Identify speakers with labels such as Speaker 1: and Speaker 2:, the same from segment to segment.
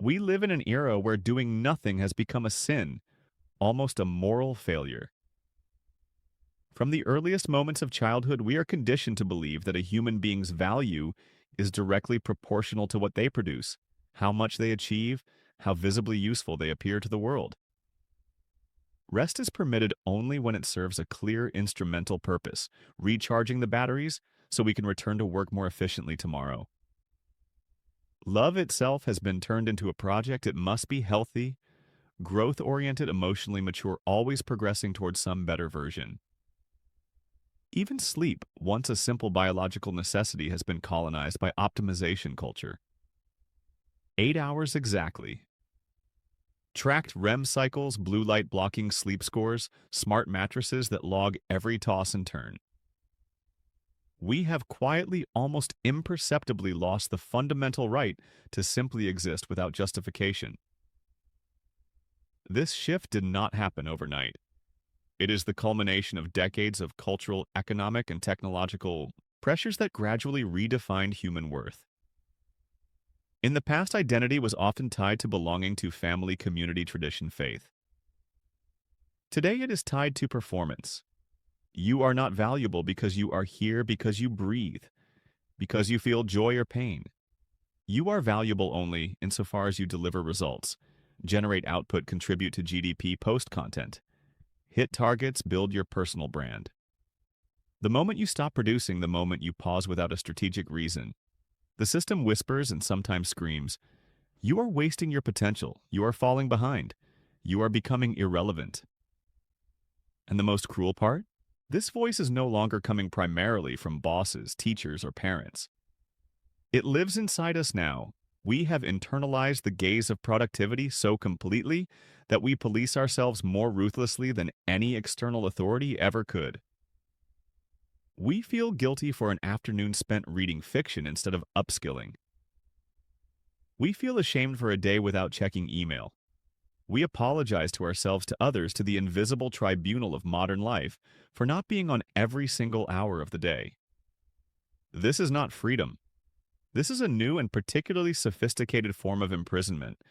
Speaker 1: We live in an era where doing nothing has become a sin, almost a moral failure. From the earliest moments of childhood, we are conditioned to believe that a human being's value is directly proportional to what they produce, how much they achieve, how visibly useful they appear to the world. Rest is permitted only when it serves a clear instrumental purpose, recharging the batteries so we can return to work more efficiently tomorrow. Love itself has been turned into a project. It must be healthy, growth-oriented, emotionally mature, always progressing towards some better version. Even sleep, once a simple biological necessity, has been colonized by optimization culture. 8 hours exactly. Tracked REM cycles, blue light blocking sleep scores, smart mattresses that log every toss and turn. We have quietly, almost imperceptibly lost the fundamental right to simply exist without justification. This shift did not happen overnight. It is the culmination of decades of cultural, economic, and technological pressures that gradually redefined human worth. In the past, identity was often tied to belonging to family, community, tradition, faith. Today, it is tied to performance. You are not valuable because you are here, because you breathe, because you feel joy or pain. You are valuable only insofar as you deliver results, generate output, contribute to GDP, post content, hit targets, build your personal brand. The moment you stop producing, the moment you pause without a strategic reason, the system whispers and sometimes screams, "You are wasting your potential. You are falling behind. You are becoming irrelevant." And the most cruel part? This voice is no longer coming primarily from bosses, teachers, or parents. It lives inside us now. We have internalized the gaze of productivity so completely that we police ourselves more ruthlessly than any external authority ever could. We feel guilty for an afternoon spent reading fiction instead of upskilling. We feel ashamed for a day without checking email. We apologize to ourselves, to others, to the invisible tribunal of modern life for not being on every single hour of the day. This is not freedom. This is a new and particularly sophisticated form of imprisonment,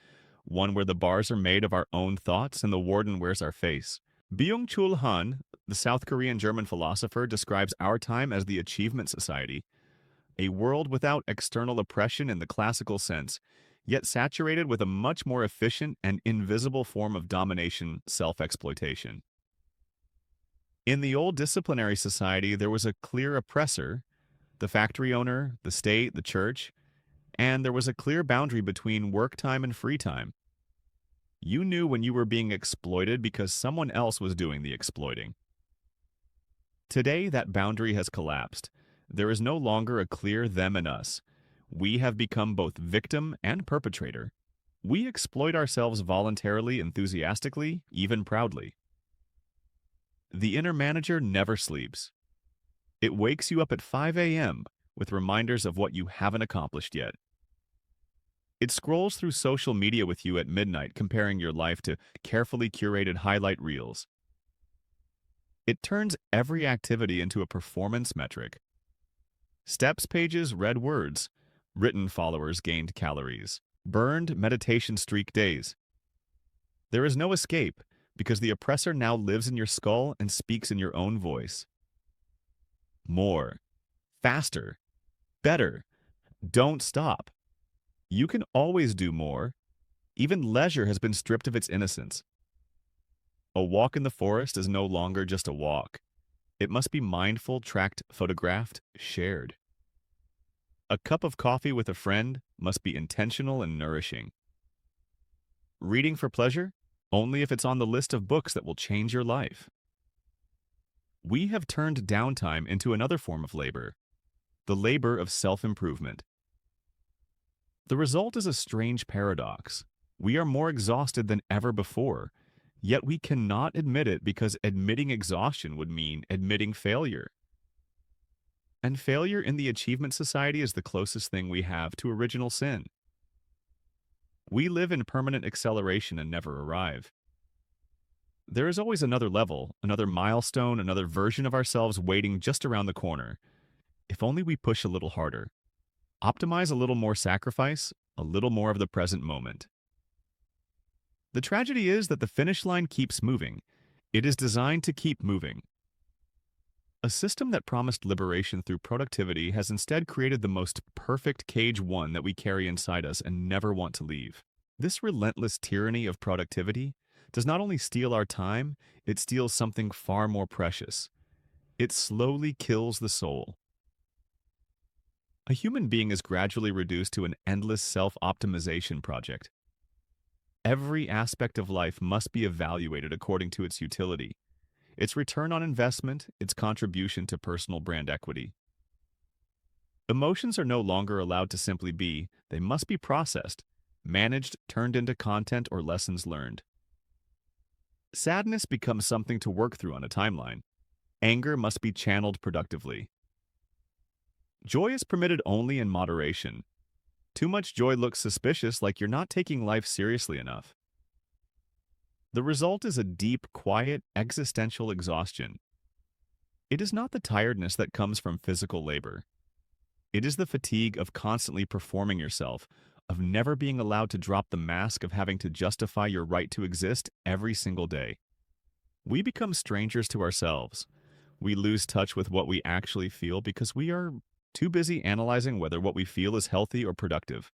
Speaker 1: one where the bars are made of our own thoughts and the warden wears our face. Byung-Chul Han, the South Korean German philosopher, describes our time as the achievement society, a world without external oppression in the classical sense, yet saturated with a much more efficient and invisible form of domination, self-exploitation. In the old disciplinary society, there was a clear oppressor, the factory owner, the state, the church, and there was a clear boundary between work time and free time. You knew when you were being exploited because someone else was doing the exploiting. Today, that boundary has collapsed. There is no longer a clear them and us. We have become both victim and perpetrator. We exploit ourselves voluntarily, enthusiastically, even proudly. The inner manager never sleeps. It wakes you up at 5 a.m. with reminders of what you haven't accomplished yet. It scrolls through social media with you at midnight, comparing your life to carefully curated highlight reels. It turns every activity into a performance metric. Steps pages read words, written followers gained calories, burned meditation streak days. There is no escape because the oppressor now lives in your skull and speaks in your own voice. More, faster, better, don't stop. You can always do more. Even leisure has been stripped of its innocence. A walk in the forest is no longer just a walk. It must be mindful, tracked, photographed, shared. A cup of coffee with a friend must be intentional and nourishing. Reading for pleasure? Only if it's on the list of books that will change your life. We have turned downtime into another form of labor, the labor of self-improvement. The result is a strange paradox. We are more exhausted than ever before, yet we cannot admit it because admitting exhaustion would mean admitting failure. And failure in the achievement society is the closest thing we have to original sin. We live in permanent acceleration and never arrive. There is always another level, another milestone, another version of ourselves waiting just around the corner. If only we push a little harder. Optimize a little more sacrifice, a little more of the present moment. The tragedy is that the finish line keeps moving. It is designed to keep moving. A system that promised liberation through productivity has instead created the most perfect cage one that we carry inside us and never want to leave. This relentless tyranny of productivity does not only steal our time, it steals something far more precious. It slowly kills the soul. A human being is gradually reduced to an endless self-optimization project. Every aspect of life must be evaluated according to its utility, its return on investment, its contribution to personal brand equity. Emotions are no longer allowed to simply be, they must be processed, managed, turned into content or lessons learned. Sadness becomes something to work through on a timeline. Anger must be channeled productively. Joy is permitted only in moderation. Too much joy looks suspicious, like you're not taking life seriously enough. The result is a deep, quiet, existential exhaustion. It is not the tiredness that comes from physical labor. It is the fatigue of constantly performing yourself, of never being allowed to drop the mask of having to justify your right to exist every single day. We become strangers to ourselves. We lose touch with what we actually feel because we are too busy analyzing whether what we feel is healthy or productive.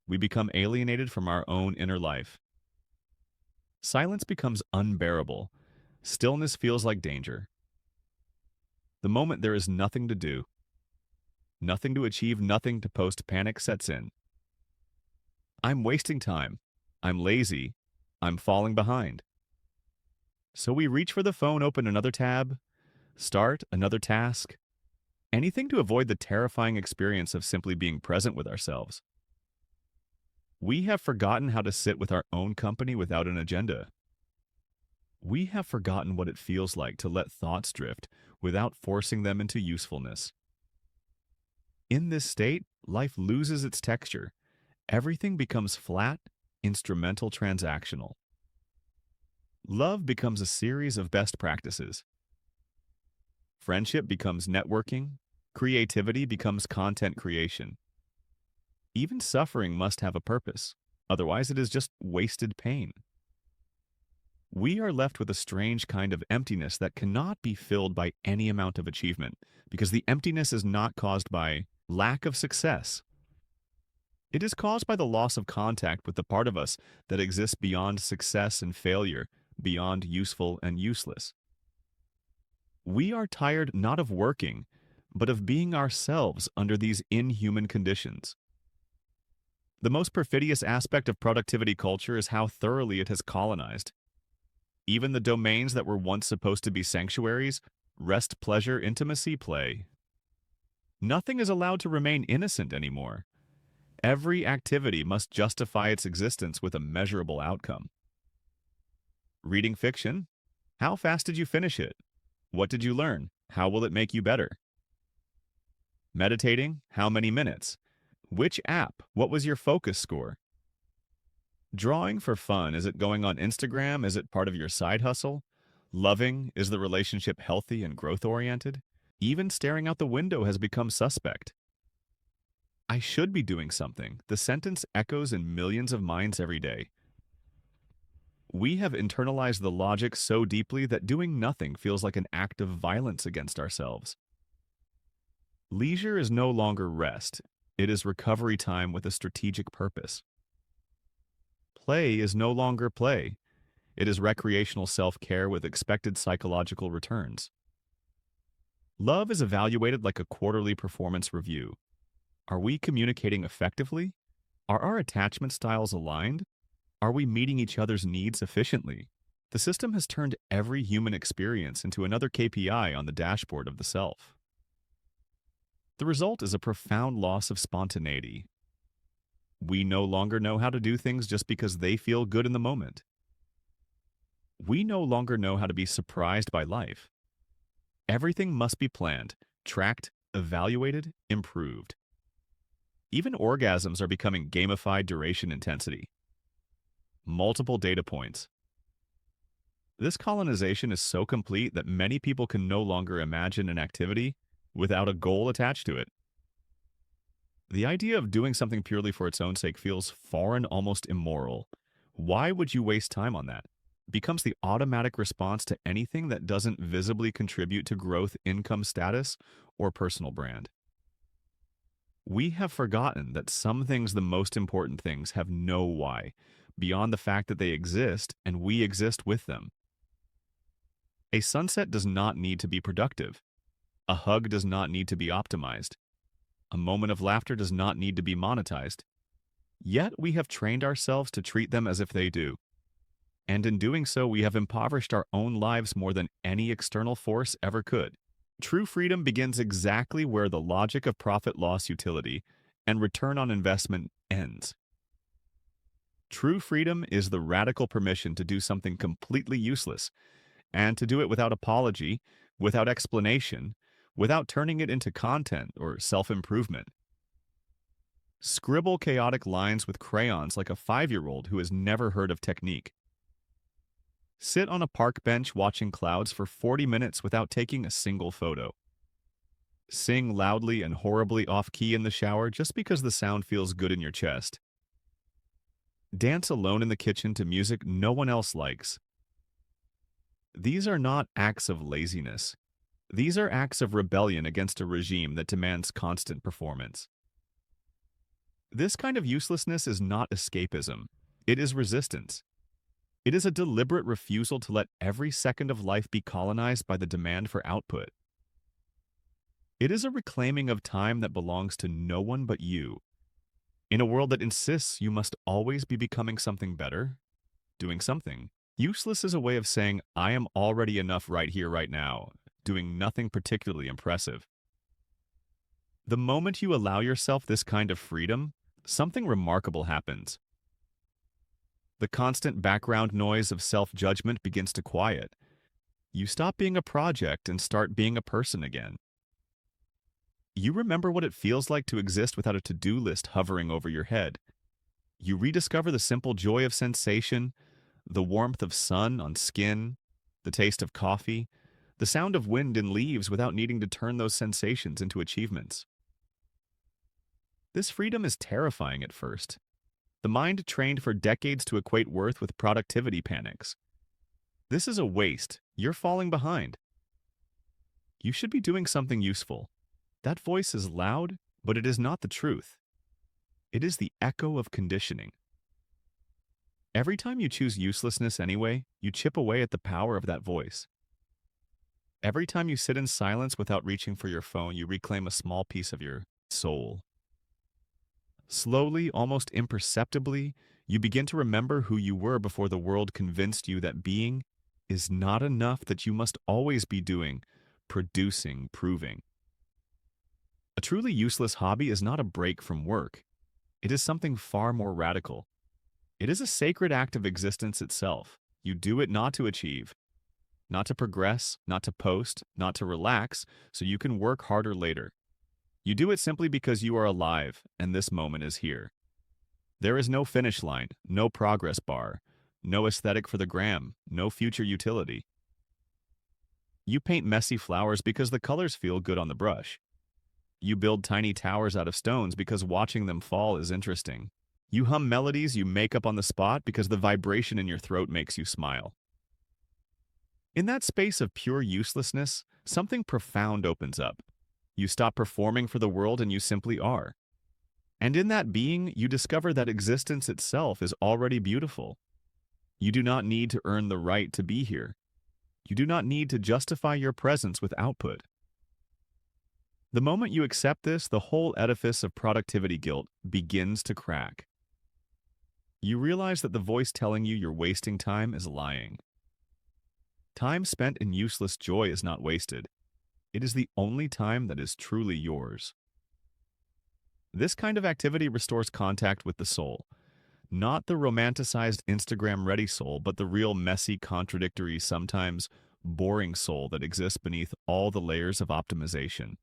Speaker 1: We become alienated from our own inner life. Silence becomes unbearable. Stillness feels like danger. The moment there is nothing to do, nothing to achieve, nothing to post, panic sets in. I'm wasting time. I'm lazy. I'm falling behind. So we reach for the phone, open another tab, start another task, anything to avoid the terrifying experience of simply being present with ourselves. We have forgotten how to sit with our own company without an agenda. We have forgotten what it feels like to let thoughts drift without forcing them into usefulness. In this state, life loses its texture. Everything becomes flat, instrumental, transactional. Love becomes a series of best practices. Friendship becomes networking. Creativity becomes content creation. Even suffering must have a purpose, otherwise it is just wasted pain. We are left with a strange kind of emptiness that cannot be filled by any amount of achievement, because the emptiness is not caused by lack of success. It is caused by the loss of contact with the part of us that exists beyond success and failure, beyond useful and useless. We are tired not of working, but of being ourselves under these inhuman conditions. The most perfidious aspect of productivity culture is how thoroughly it has colonized. Even the domains that were once supposed to be sanctuaries, rest, pleasure, intimacy, play. Nothing is allowed to remain innocent anymore. Every activity must justify its existence with a measurable outcome. Reading fiction? How fast did you finish it? What did you learn? How will it make you better? Meditating? How many minutes? Which app? What was your focus score? Drawing for fun? Is it going on Instagram? Is it part of your side hustle? Loving? Is the relationship healthy and growth-oriented? Even staring out the window has become suspect. I should be doing something. The sentence echoes in millions of minds every day. We have internalized the logic so deeply that doing nothing feels like an act of violence against ourselves. Leisure is no longer rest. It is recovery time with a strategic purpose. Play is no longer play. It is recreational self-care with expected psychological returns. Love is evaluated like a quarterly performance review. Are we communicating effectively? Are our attachment styles aligned? Are we meeting each other's needs efficiently? The system has turned every human experience into another KPI on the dashboard of the self. The result is a profound loss of spontaneity. We no longer know how to do things just because they feel good in the moment. We no longer know how to be surprised by life. Everything must be planned, tracked, evaluated, improved. Even orgasms are becoming gamified duration intensity. Multiple data points. This colonization is so complete that many people can no longer imagine an activity without a goal attached to it. The idea of doing something purely for its own sake feels foreign, almost immoral. Why would you waste time on that? Becomes the automatic response to anything that doesn't visibly contribute to growth, income status, or personal brand. We have forgotten that some things, the most important things, have no why, beyond the fact that they exist and we exist with them. A sunset does not need to be productive. A hug does not need to be optimized. A moment of laughter does not need to be monetized. Yet we have trained ourselves to treat them as if they do. And in doing so, we have impoverished our own lives more than any external force ever could. True freedom begins exactly where the logic of profit loss utility and return on investment ends. True freedom is the radical permission to do something completely useless and to do it without apology, without explanation, without turning it into content or self-improvement. Scribble chaotic lines with crayons like a 5-year-old who has never heard of technique. Sit on a park bench watching clouds for 40 minutes without taking a single photo. Sing loudly and horribly off-key in the shower just because the sound feels good in your chest. Dance alone in the kitchen to music no one else likes. These are not acts of laziness. These are acts of rebellion against a regime that demands constant performance. This kind of uselessness is not escapism. It is resistance. It is a deliberate refusal to let every second of life be colonized by the demand for output. It is a reclaiming of time that belongs to no one but you. In a world that insists you must always be becoming something better, doing something. Useless is a way of saying, I am already enough right here, right now, doing nothing particularly impressive. The moment you allow yourself this kind of freedom, something remarkable happens. The constant background noise of self-judgment begins to quiet. You stop being a project and start being a person again. You remember what it feels like to exist without a to-do list hovering over your head. You rediscover the simple joy of sensation, the warmth of sun on skin, the taste of coffee, the sound of wind in leaves without needing to turn those sensations into achievements. This freedom is terrifying at first. The mind trained for decades to equate worth with productivity panics. This is a waste. You're falling behind. You should be doing something useful. That voice is loud, but it is not the truth. It is the echo of conditioning. Every time you choose uselessness anyway, you chip away at the power of that voice. Every time you sit in silence without reaching for your phone, you reclaim a small piece of your soul. Slowly, almost imperceptibly, you begin to remember who you were before the world convinced you that being is not enough, that you must always be doing, producing, proving. A truly useless hobby is not a break from work. It is something far more radical. It is a sacred act of existence itself. You do it not to achieve, not to progress, not to post, not to relax, so you can work harder later. You do it simply because you are alive, and this moment is here. There is no finish line, no progress bar, no aesthetic for the gram, no future utility. You paint messy flowers because the colors feel good on the brush. You build tiny towers out of stones because watching them fall is interesting. You hum melodies you make up on the spot because the vibration in your throat makes you smile. In that space of pure uselessness, something profound opens up. You stop performing for the world and you simply are. And in that being, you discover that existence itself is already beautiful. You do not need to earn the right to be here. You do not need to justify your presence with output. The moment you accept this, the whole edifice of productivity guilt begins to crack. You realize that the voice telling you you're wasting time is lying. Time spent in useless joy is not wasted. It is the only time that is truly yours. This kind of activity restores contact with the soul. Not the romanticized Instagram-ready soul, but the real messy, contradictory, sometimes boring soul that exists beneath all the layers of optimization.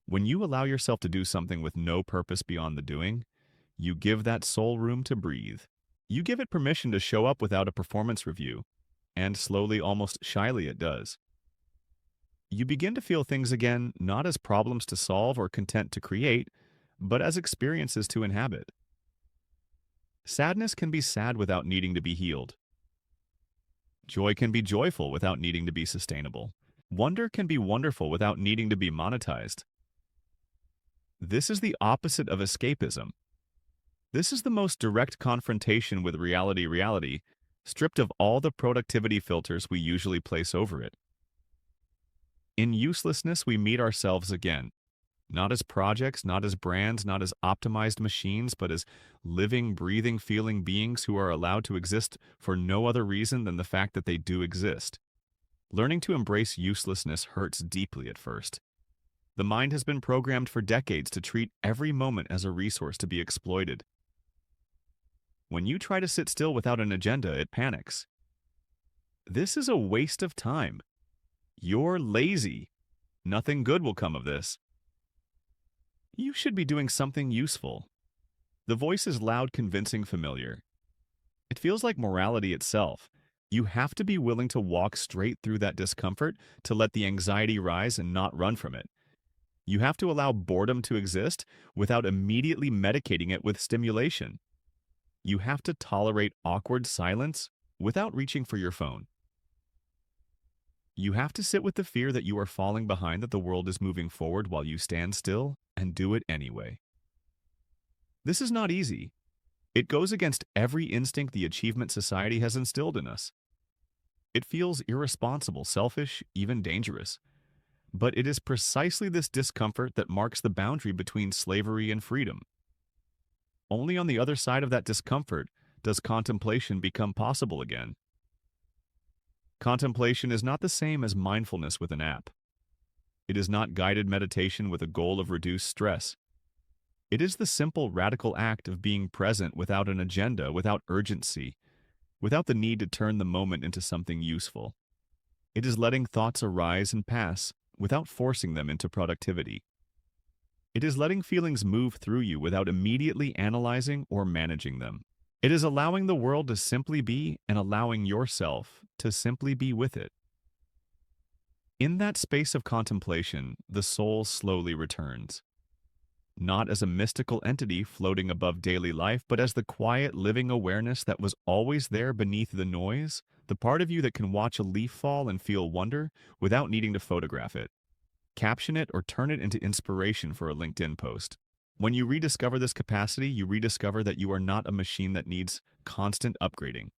Speaker 1: When you allow yourself to do something with no purpose beyond the doing, you give that soul room to breathe. You give it permission to show up without a performance review, and slowly, almost shyly, it does. You begin to feel things again, not as problems to solve or content to create, but as experiences to inhabit. Sadness can be sad without needing to be healed. Joy can be joyful without needing to be sustainable. Wonder can be wonderful without needing to be monetized. This is the opposite of escapism. This is the most direct confrontation with reality, stripped of all the productivity filters we usually place over it. In uselessness, we meet ourselves again, not as projects, not as brands, not as optimized machines, but as living, breathing, feeling beings who are allowed to exist for no other reason than the fact that they do exist. Learning to embrace uselessness hurts deeply at first. The mind has been programmed for decades to treat every moment as a resource to be exploited. When you try to sit still without an agenda, it panics. This is a waste of time. You're lazy. Nothing good will come of this. You should be doing something useful. The voice is loud, convincing, familiar. It feels like morality itself. You have to be willing to walk straight through that discomfort to let the anxiety rise and not run from it. You have to allow boredom to exist without immediately medicating it with stimulation. You have to tolerate awkward silence without reaching for your phone. You have to sit with the fear that you are falling behind, that the world is moving forward while you stand still, and do it anyway. This is not easy. It goes against every instinct the achievement society has instilled in us. It feels irresponsible, selfish, even dangerous. But it is precisely this discomfort that marks the boundary between slavery and freedom. Only on the other side of that discomfort does contemplation become possible again. Contemplation is not the same as mindfulness with an app. It is not guided meditation with a goal of reduced stress. It is the simple, radical act of being present without an agenda, without urgency, without the need to turn the moment into something useful. It is letting thoughts arise and pass without forcing them into productivity. It is letting feelings move through you without immediately analyzing or managing them. It is allowing the world to simply be and allowing yourself to simply be with it. In that space of contemplation, the soul slowly returns. Not as a mystical entity floating above daily life, but as the quiet, living awareness that was always there beneath the noise, the part of you that can watch a leaf fall and feel wonder without needing to photograph it, caption it, or turn it into inspiration for a LinkedIn post. When you rediscover this capacity, you rediscover that you are not a machine that needs constant upgrading.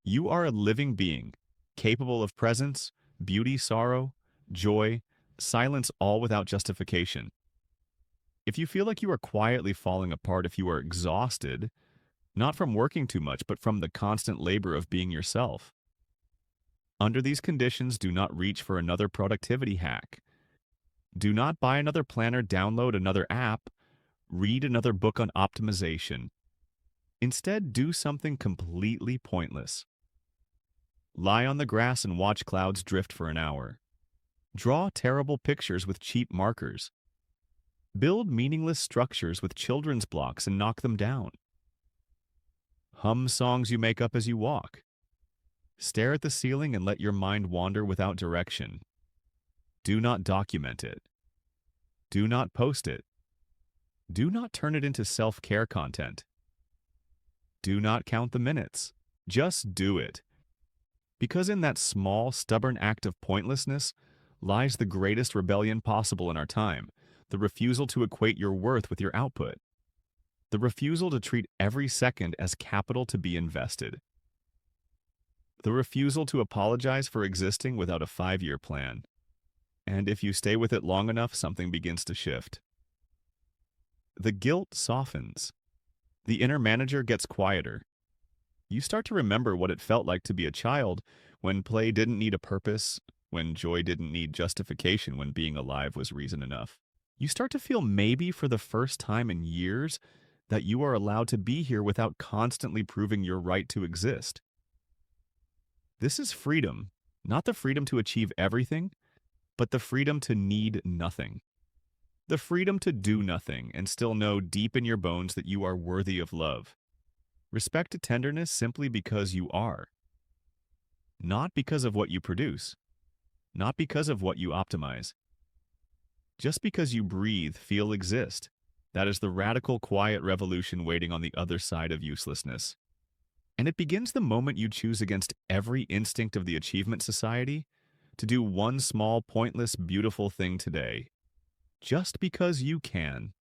Speaker 1: You are a living being, capable of presence, beauty, sorrow, joy, silence, all without justification. If you feel like you are quietly falling apart, if you are exhausted, not from working too much, but from the constant labor of being yourself, under these conditions, do not reach for another productivity hack. Do not buy another planner, download another app, read another book on optimization. Instead, do something completely pointless. Lie on the grass and watch clouds drift for an hour. Draw terrible pictures with cheap markers. Build meaningless structures with children's blocks and knock them down. Hum songs you make up as you walk. Stare at the ceiling and let your mind wander without direction. Do not document it. Do not post it. Do not turn it into self-care content. Do not count the minutes. Just do it. Because in that small, stubborn act of pointlessness lies the greatest rebellion possible in our time, the refusal to equate your worth with your output, the refusal to treat every second as capital to be invested, the refusal to apologize for existing without a 5-year plan. And if you stay with it long enough, something begins to shift. The guilt softens. The inner manager gets quieter. You start to remember what it felt like to be a child when play didn't need a purpose, when joy didn't need justification, when being alive was reason enough. You start to feel, maybe for the first time in years, that you are allowed to be here without constantly proving your right to exist. This is freedom, not the freedom to achieve everything, but the freedom to need nothing. The freedom to do nothing and still know deep in your bones that you are worthy of love. Respect and tenderness simply because you are. Not because of what you produce. Not because of what you optimize. Just because you breathe, feel, exist. That is the radical, quiet revolution waiting on the other side of uselessness. And it begins the moment you choose against every instinct of the achievement society to do one small, pointless, beautiful thing today, just because you can.